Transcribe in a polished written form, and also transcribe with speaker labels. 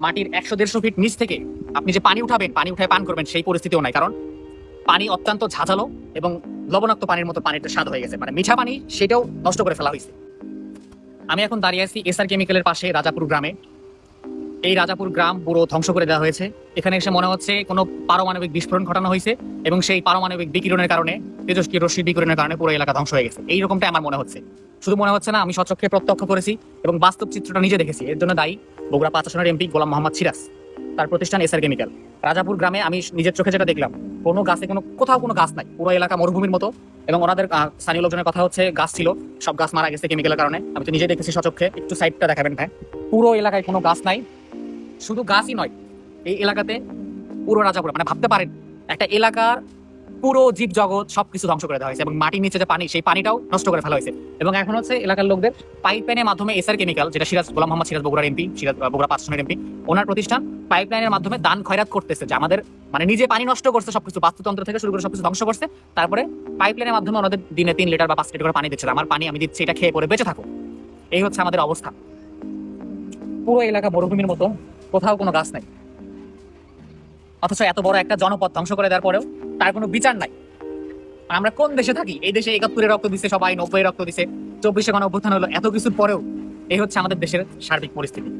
Speaker 1: মাটির 100-150 ফিট নিচ থেকে আপনি যে পানি উঠাবেন, পানি উঠায় পান করবেন সেই পরিস্থিতিও নাই। কারণ পানি অত্যন্ত ঝাঁঝালো এবং লবণাক্ত পানির মতো পানিটা স্বাদ হয়ে গেছে, মানে মিঠা পানি সেটাও নষ্ট করে ফেলা হয়েছে। আমি এখন দাঁড়িয়ে আছি এসআর কেমিক্যালের পাশে রাজাপুর গ্রামে। এই রাজাপুর গ্রাম পুরো ধ্বংস করে দেওয়া হয়েছে। এখানে এসে মনে হচ্ছে কোনো পারমাণবিক বিস্ফোরণ ঘটানো হয়েছে এবং সেই পারমাণবিক বিকিরণের কারণে, তেজস্ক্রিয় রশ্মির বিকিরণের কারণে পুরো এলাকা ধ্বংস হয়ে গেছে। এইরকমটাই আমার মনে হচ্ছে। শুধু মনে হচ্ছে না, আমি স্বচক্ষে প্রত্যক্ষ করেছি এবং বাস্তব চিত্রটা নিজে দেখেছি। এর জন্য দায়ী বগুড়া 5 আসনের এমপি গোলাম মোহাম্মদ সিরাজ, তার প্রতিষ্ঠান এসআর কেমিক্যাল। রাজাপুর গ্রামে আমি নিজের চোখে যেটা দেখলাম, কোনো গাছে কোথাও কোনো গাছ নাই, পুরো এলাকা মরুভূমির মতো। এবং ওনাদের স্থানীয় লোকজনের কথা হচ্ছে গাছ ছিল, সব গাছ মারা গেছে কেমিক্যালের কারণে। আমি তো নিজেই দেখেছি স্বচক্ষে। একটু সাইডটা দেখাবেন ভাই। পুরো এলাকায় কোনো গাছ নাই। শুধু গাছই নয়, এই এলাকাতে পুরো রাজাপুর, মানে ভাবতে পারেন একটা এলাকার পুরো জীব জগৎ সবকিছু ধ্বংস করে দেওয়া হয়েছে এবং মাটির নিচে যে পানি, সেই পানিটাও নষ্ট করে ফেলা হয়েছে। এবং এখন হচ্ছে এলাকার লোকদের পাইপলাইনের মাধ্যমে এসআর কেমিক্যাল, যেটা সিরাজ গোলাম মোহাম্মদ সিরাজ বগুড়ার এমপি, সিরাজ বগুড়া 5 আসনের এমপি, ওনার প্রতিষ্ঠান পাইপলাইনের মাধ্যমে দান খয়রাত করতেছে, যে আমাদের মানে নিজে পানি নষ্ট করছে, সবকিছু বাস্তুতন্ত্র থেকে শুরু করে সবকিছু ধ্বংস করছে। তারপরে পাইপলাইনের মাধ্যমে ওনাদের দিনে 3 লিটার বা 5 লিটার করে পানি দিচ্ছে। আমার পানি আমি দিচ্ছি, এটা খেয়ে পরে বেঁচে থাকো। এই হচ্ছে আমাদের অবস্থা। পুরো এলাকা মরুভূমির মতো, কোথাও কোনো গাছ নাই। অথচ এত বড় একটা জনপদ ধ্বংস করে দেওয়ার পরেও তার কোনো বিচার নাই। আমরা কোন দেশে থাকি? এই দেশে 71-এ রক্ত দিছে সবাই, 90-এ রক্ত দিছে, 24-এ গণ অভ্যুত্থান হলো, এত কিছুর পরেও এই হচ্ছে আমাদের দেশের সার্বিক পরিস্থিতি।